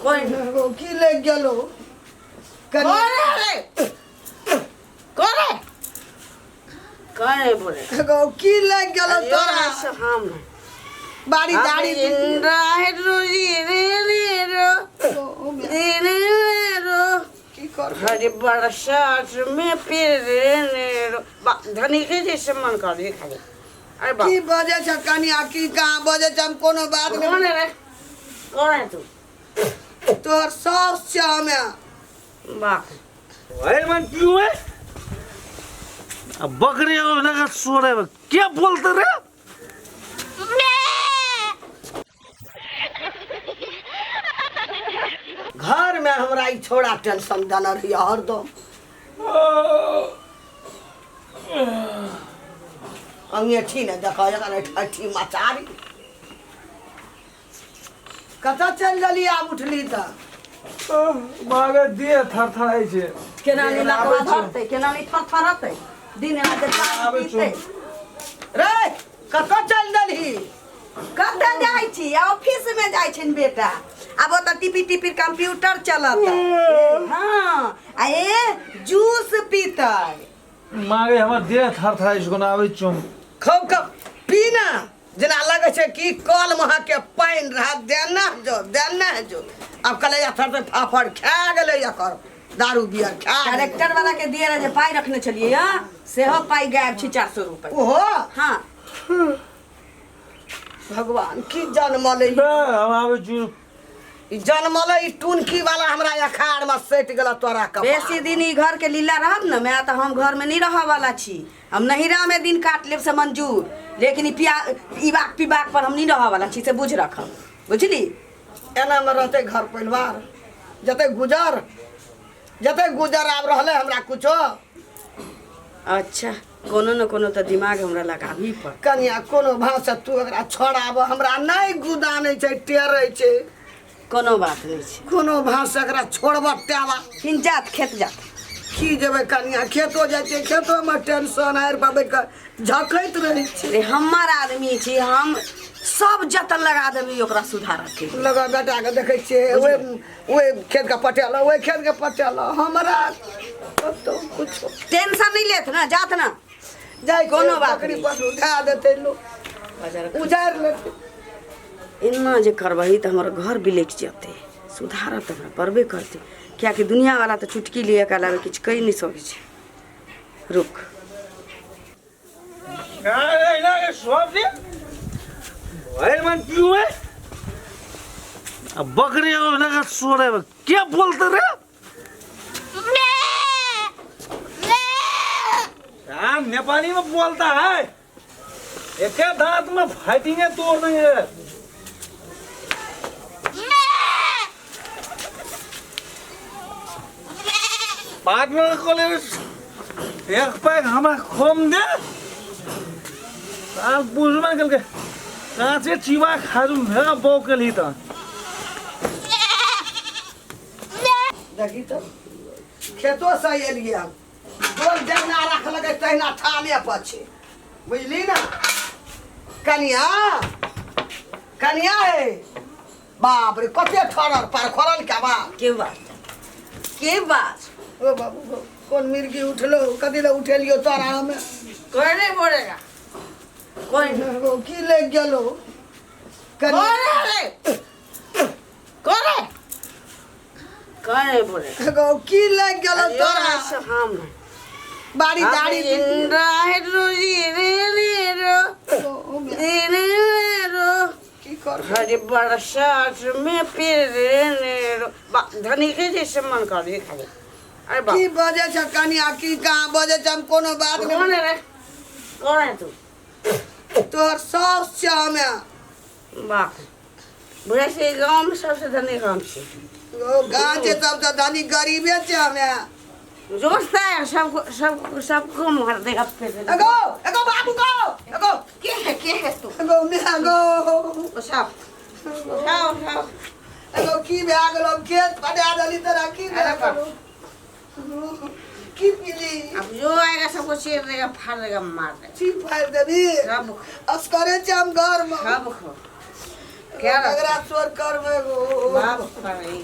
कोई की ले गेलो करे करे बोले की ले गेलो तोरा हम बाड़ी दाढ़ी की कर हरी बरसात में फिर धनी के जैसे मन कर दी खाली अरे बाप की बजे छ कनिया की कहां बजे छ हम कोनो बात कौन नहीं है रे कौन है तू तोर सास छ हमें बाप भाई मन क्यों है अब बकरी को लगा सो रहे क्या बोलते रे घर में हमरा ई छोड़ा टेंशन देना रही हरदम अंगेठी ने देखा जरा ठठी मचारी कता चल गली आब उठली त मागे दिए थर थर आई छे केना नी लकवा धरते केना नी थरथरते दिन रात आबे पीते रे कता चल गली कतऽ जाइ छी ऑफिस में जाइ छिन बेटा अब ओतऽ टिपी टिपी कंप्यूटर चलत हाँ आ ए जूस पीतै मागे हमर दिए थर थर आई छे कोना आवे चुम खूब खूब पीना जना लगे छे कि कल महा के पानी रहा देना जो अब कले थर फाफड़ खा गेले एकर दारू बियर खा डायरेक्टर वाला के दिए रहे जे पाई रखने छलिए हां सेहो पाई गायब छी 400 रुपए ओहो हां भगवान की जन्मले हम आवे चुम ई जन्मले ई टुनकी वाला हमरा अखाड़ में सट गेला तोरा का बेसी दिन ई घर के लीला रहत न मैं तो हम घर में नहीं रह वाला छी हम नहिरा में दिन काट लेब से मंजूर लेकिन ई बाक पिबाक पर हम नहीं रह वाला छी से बुझ रखब बुझली एना में रहते घर परिवार जते गुजर आब रहले हमरा कुछो अच्छा कोनो न कोनो तो दिमाग हमरा लगाबी पर कनिया कोनो भाषा तू एकरा छोड़ाब हमरा नहीं गुदानै छै टेरै छै कोनो बात नहीं छै कोनो भाषा एकरा छोड़ब टेवा फिन जात खेत जात की जेबै कनिया खेतो जाइ छै खेतो में टेंशन आर बाबे के झकैत रहै छै रे हमर आदमी छी हम सब जतन लगा देबी ओकरा सुधार के लगा बेटा के देखै छियै ओए खेत के पटेला ओए खेत के पटेला हमरा तो कुछ टेंशन नहीं लेत ना जात ना जाय कोनो बात बकरी नहीं। पर उठा देते लोग बाजार उजाड़ लेते इतना जे करबही तो हमारा घर बिलेक जेते सुधारत हमरा परबे करते क्या कि दुनिया वाला तो चुटकी लिए के अलावा कुछ कही नहीं सकै छै रुक अरे ना के सब दे भाई मन क्यों है अब बकरी को लगा सो रहे क्या बोलते रे हाँ नेपाली में बोलता है एक दांत में फाइटिंग तोड़ देंगे बाद में कोले एक पैक हमें खोम दे आप पूछ में कल के कहाँ से चीवा खाजू मेरा बो के लिए था देखी तो खेतो से एलिए बोल जगना रख लगे तहिना थाले पछे बुझली ना कनिया है बाप रे कते ठरर पर खरल क्या बात के बात ओ बाबू कौन मिर्गी उठलो कदी ले उठेलियो तोरा हमें कोई नहीं बोलेगा कोई की ले गेलो करे बोले की ले गेलो तोरा हम बाड़ी दाढ़ी की कर हरी बरसात में फिर धनी के जैसे मन कर दी खाली अरे बाप की बजे छ कनिया की कहां बजे छ हम कोनो बात कौन नहीं है रे कौन है तू तोर सास छ हमें बाप बुढ़ा से गांव में सबसे धनी काम से ओ गांव के सबसे धनी गरीबे छ हमें जोशता है सबको मार देगा फिर एगो बाबू को एगो के है तू एगो एगो सब एगो की भे गेलो खेत पटा दली तोरा की भे गेलो की पीली अब जो आएगा सबको चीर देगा फाड़ देगा मार देगा छी फाड़ देबी सब अस्करे छ हम घर में सब खो क्या अगरा स्वर करबे गो बाप रे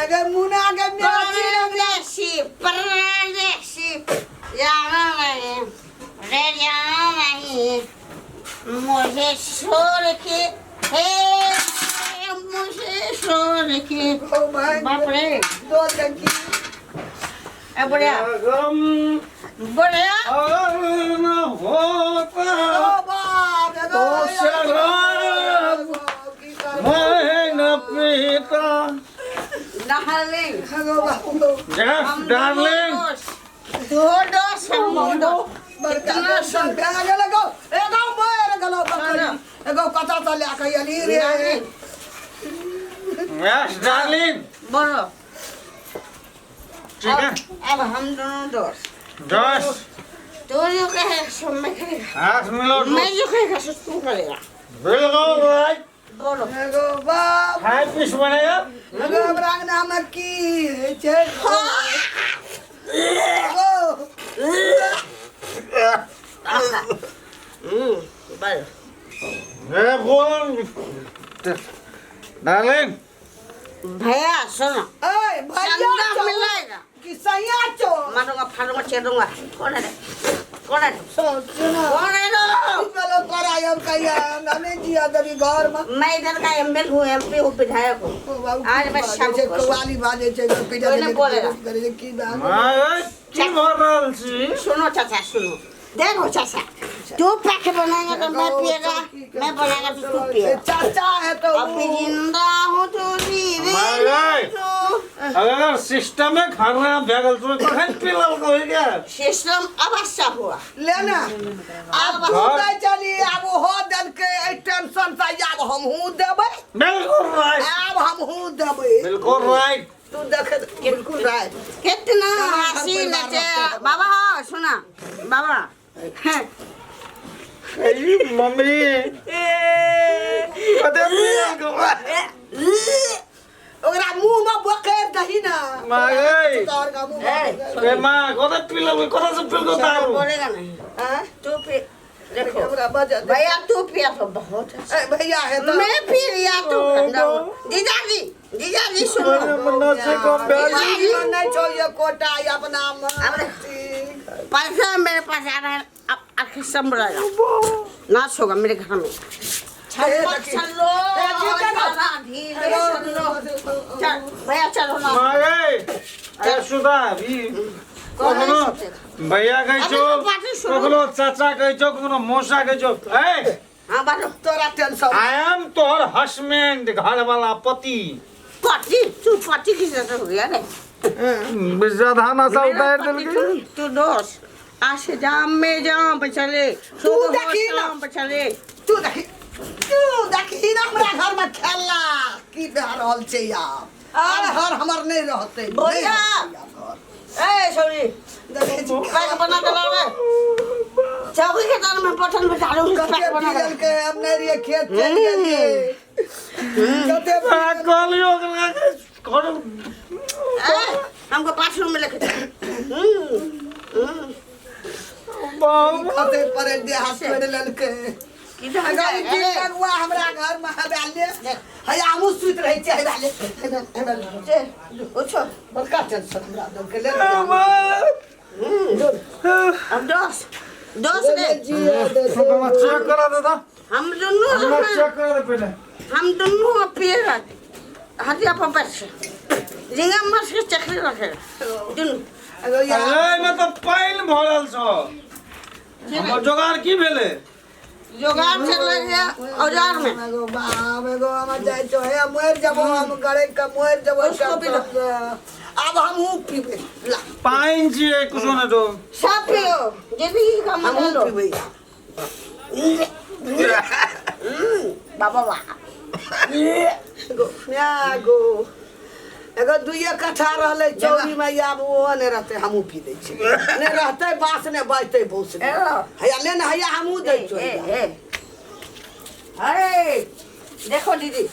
अगर मुना के परदेसी परदेसी जाना नहीं रे जाना नहीं मुझे छोड़ के हे मुझे छोड़ के ओ भाई बाप रे दो टंकी ए बढ़िया गम बढ़िया अगर न होता ओ बाप तो शराब मैं न पीता। डार्लिंग हगो बाबू Yes, darling. दो दोस्त दो बरका सन बैग लगो एगो मोर गलो बकरी एगो कथा चले कहिली रे Yes, darling. बोलो ठीक है अब हम दोनों दोस्त दस तू जो कहे सो मैं करेगा हाथ मिलो मैं जो कहेगा सो तू करेगा बिल्कुल राइट बोलो एगो बाप हाई पीस बनेगा एगो ब्रांग नाम की छे एगो बोलो मैं बोल डार्लिंग भैया सुनो ए भैया चंदा चो मिलेगा कि सैया चो मारूंगा फाड़ूंगा चेरूंगा कौन है रे कौन है रे सुनो कौन है रे चलो करायो कहिया हमें जिया दरी घर में मैं इधर का एमएल हूँ एमपी हूँ विधायक हूँ आज मैं सब जे कवाली बाजे छे पिटा कोई नहीं बोलेगा। करे जे की बात मैं की भरल छी सुनो चाचा सुनो देखो चाचा तू पैक बनाएगा तो मैं पिएगा मैं बनाएगा तो तू पिएगा चाचा है तो अभी जिंदा हूँ तो जीवे मारे अगर सिस्टम में खाना बैगल तो कखन पिलल कोई क्या सिस्टम अवश्य हुआ लेना अब हुदा चली अब हो दल के टेंशन से अब हम हूं देबै बिल्कुल राइट अब हम हूं देबै बिल्कुल राइट तू देख बिल्कुल राइट कितना हंसी लगे बाबा हाँ सुना बाबा हैं, मम्मी कदे पिलल को ओकरा मुंह में बकेर दही ना मागे तोर का मुंह में ए मां कदे पिलल कदे से पिल को दारू बोलेगा नहीं हां तू पी देखो हमरा बजा भैया तू पिया तो बहुत अच्छा ए भैया है तो मैं पी लिया तू ठंडा हो। जीजाजी सुनो मन्ना से कम बैग नहीं छोड़िए कोटा अपना पैसा मेरे पास आ रहा है अब आखिर संभलेगा नाच होगा मेरे घर में चलो चल भैया चलो ना मागे ए सुधा भी कखनो भैया कहै छो कखनो चाचा कहै छो कखनो मौसा कहै छो ए हाँ बालो तोरा टेंशन आई एम तोहर हस्बैंड घर वाला पति पति तू पति किसे हो गया रे बिजाधाना सा उतार दिल के तू दोस्त आज से जाम में जाम पे चले तू देखी ना। जाम पे चले तू देखी ना हमरा घर में खेलला की बह रहल छै यार अरे हर हमर नहीं रहते भैया। ए छोरी देखै छी पैक बना के लावे चौकी के दान में पठन में डालू पैक कते बना पियल के के हम नहीं रहिए खेत चल गेलिए कते कलियो करो हमको 5 रूम में लेके बाबू कते पर दे हाथ में ललके किधर अगर जाए दिन लगवा हमरा घर में हवाले है हमू सुत रही छै हवाले उछो बड़का टेंशन हमरा दल के ले अब दोस्त ने मैं चेक करा देता हम दोनों मैं चेक करा दे पहले हम दोनों पिए हटिया पर बैठ रिंगा मस के चकरी रखे दोनों अगर यार अरे मैं तो पाइन भरल छो हमर जोगार की भेले जोगाड़ चल गया औजार में एगो बाप एगो हम जाय छो हे मोर जबो हम करे के मोर जबो उसको भी लो। अब हम पीबे ला पाइन जी कुछ न तो सब पियो जे भी काम हम लो पीबे बाबा वाह एगो एगो दुइये कट्ठा रहले चौरी में आब वो ने रहते हमू पी दै छी ने रहते बास ने बजते भूस ने हैया ले न हैया हमू दै छो अरे देखो दीदी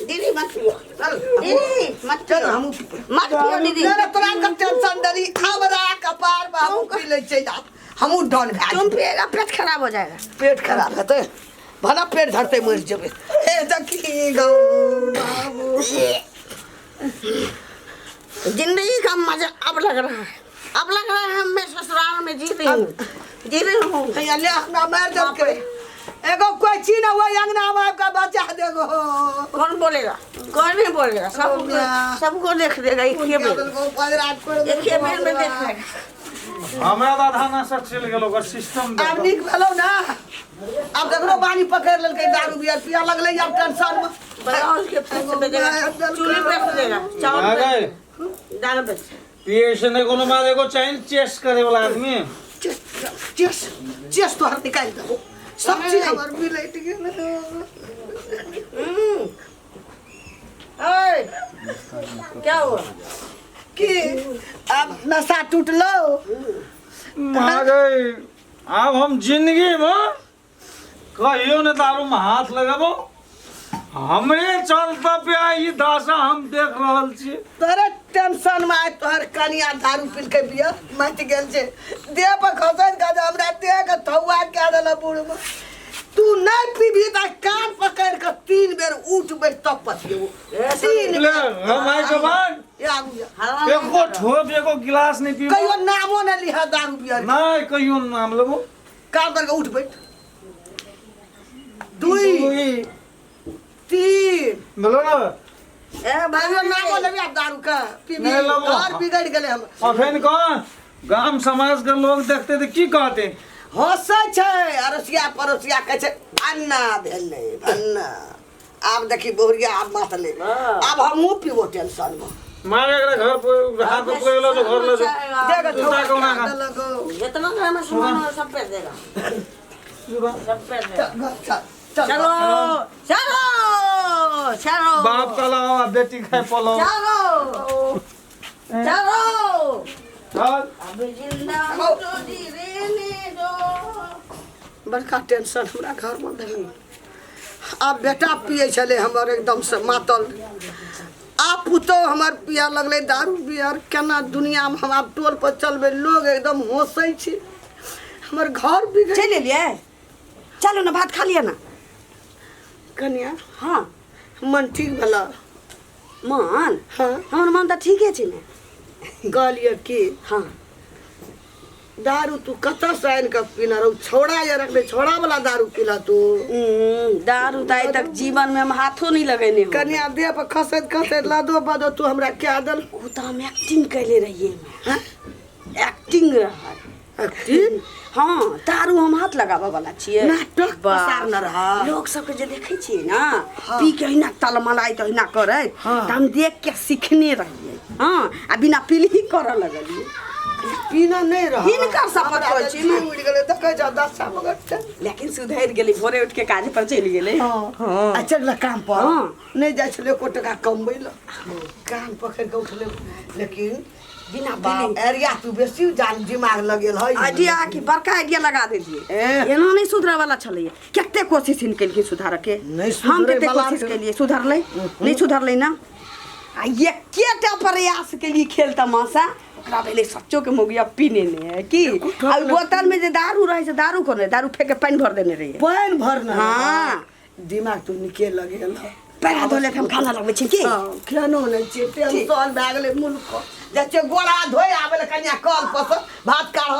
दीदी मत पियो चल दीदी मत चल पियो हमू मत पियो दीदी ने तोरा के टेंशन दरी हमरा कपार बाबू पी ले छै हमू डन भै तुम पिएगा पेट खराब हो जाएगा पेट खराब हेतै भला पेट धरते मर जेबे ए देखी गो बाबू जिंदगी का मजा अब लग रहा है। अब लग रहा है मैं ससुराल में जी रही हूँ। हैया ले हमरा मार दे के एगो कोई चीज ना हुआ अंगना में आपका बचा देगो कौन बोलेगा? कौन नहीं बोलेगा? सबको देख देगा एक ही बेर में देख लेगा। हमरा तो आधा नशा चल गेलो का सिस्टम अब निक भेलो ना अब देखो बानी पकड़ लेलकै दारू बियर पिया लगलै अब टेंशन में बनाओ उसके पैसे बेचेगा, चूल्हे पे देगा, चावल आ गए पे दाल पे। पिए से ने कोनो मारे को चाहिए चेस करे वाला आदमी चेस चेस तो हर निकाल दो सब चीज हमर मिलैट गेल ओए क्या हुआ? कि अब नशा टूटलो आ गए अब हम जिंदगी में कहियो ने दारू में हाथ लगाबो हमरे चलता पे आई दासा हम देख रहल छी। तोरे टेंशन में आइ तोहर कनिया दारू पी के बिया मच गेल छै देह पर खसैत का हमरा देह के थौआ के देला बूढ़ में तू नहीं पीबी त कान पकड़ के 3 बेर उठ बैठ तब पथियो 3 ले हम आई जवान एको ठोप एको गिलास नहीं पीबो कहियो नामो न लिहा दारू बिया नहीं कहियो नाम लेबो कान करके उठ बैठ 2 3 बोलो ना ए भाइयो नामो लेबी अब दारू का पीबी नहीं लेबो। घर बिगड़ गेले हम अखन कौन गांव समाज के लोग देखते तो की कहते हंसै छै अरसिया पड़ोसिया कहै छै अन्ना भेलै अन्ना आब देखी बोहरिया आब मातले अब हमहूँ पीबो टेंशन में मारे एकरा घर पर हाथ पे पकड़लो तो घर ले जो देख दूसरा कौना का जितना घर में सामान हो सब पे देगा, सब पे देगा। चलो चलो चलो बाप का लावा बेटी खाए पलो चलो चलो चल अब जिंदा हो तो जी रहने दो। बड़का टेंशन हमरा घर में रही अब बेटा पिए छले हमर एकदम से मातल आप पुतो हमर पिया लगले दारू बियर केना दुनिया में हम आप टोल पर चलबे लोग एकदम हंसै छै हमर घर बिगड़ चल लिए चलो ना भात खा लिया ना। कन्या हाँ मन ठीक भला मन हाँ हमर मन तो ठीके छै ने। कहलिए कि हाँ दारू तू कतऽ से आनि के पीना रहू छोड़ा या रखले छोड़ा वाला दारू पीला तू दारू तो आज तक जीवन में हम हाथों नहीं लगेने हो। कन्या देह पर खसैत खसैत लादो बदो तू हमरा क्या दल वो तो हम एक्टिंग कैले रहिए हाँ एक्टिंग रहा एक्टिंग हाँ दारू हम हाथ लगाबे वाला छिए नाटक पसार न रहा लोग सबके जे देखे छिए ना पी के हिना तलमलाई तो हिना करे हाँ। तो हम देख के सीखने रहिए हाँ आ बिना पीली ही करे लगलिए पीना नहीं रहा हिनकर शपथ होइ छै ना। उड़ गेले देखे जा 10 मगर लेकिन सुधर गेली भोरे उठ के काज पर चली गेले हां आ चल काम पर हाँ। नहीं जाय छले एको टका कमबै ल कान पकड़ के उठले लेकिन बिना बाप पीली एरिया तू बेसी जान दिमाग लगेल है आइडिया की बड़का आइडिया लगा देलिए एना नहीं सुधरे वाला छलैए कते कोशिश हिन केलखिन सुधार के नहीं हम सुधरे कते वाला कोशिश के। केलिए सुधरलै नहीं सुधरलै ना आ ये केटा प्रयास केलिए खेल तमाशा ओकरा भेले सच्चो के मोगिया पीने ने है की आ बोतल में जे दारू रहे से दारू कोने दारू फेंक के पानी भर देने रहिए पानी भरना हाँ दिमाग तू निके लगेल पैरा धोले हम खाना लगबै छी की खानो नहीं छै टेंशन भए गेलै मुल्क जैसे गोड़ा धोए आबे कन्या कल पर भात काढ़